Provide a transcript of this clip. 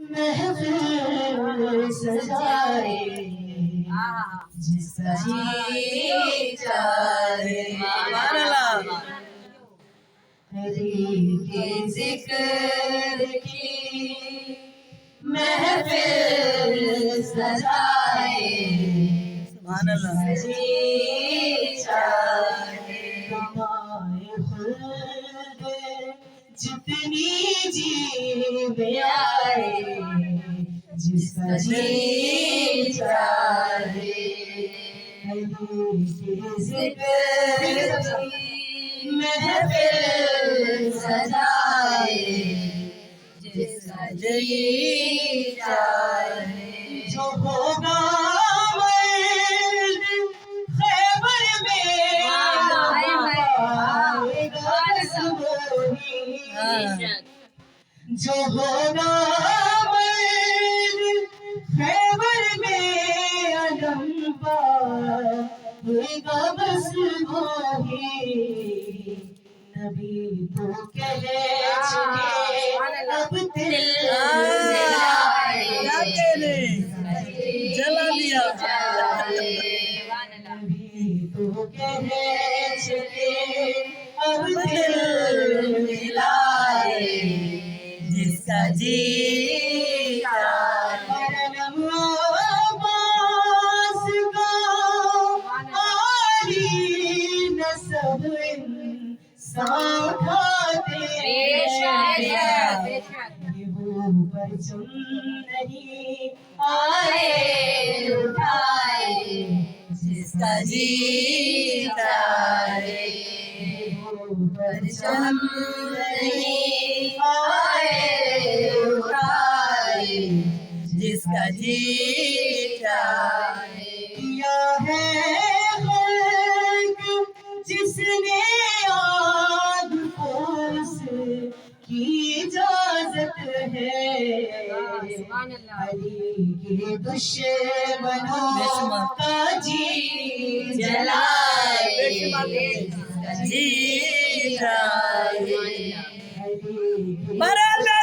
محفل سجائے جس کا جی چاہے ہری کے ذکر کی محفل سجائے جس کا جی چاہے دعائے خلد جتنی جی میں آئے جس کا جی چاہے ہری کے ذکر کی محفل سجائے جس کا جی چاہے جو ہوگا مرد خیبر میں آئے گا بس وہی جو ہوگا مرد خیبر میں علم پائے گا بس وہی نبی تو کہہ چکے اب دل جلا لیا نبی تو کہہ چکے اب دل ملائے جس کا جی مرنم عباس کا عالی نسب انسان کھاتے یہ وہ پرچم نہیں آئے اٹھائے جس کا جی چاہے وہ پرچم نہیں آئے اٹھائے جس کا جی چاہے کیا ہے خلق جس نے آگ پوس کی اجازت ہے علی کے دشمنوں کا جی جلائے جی چاہے علی کے برابر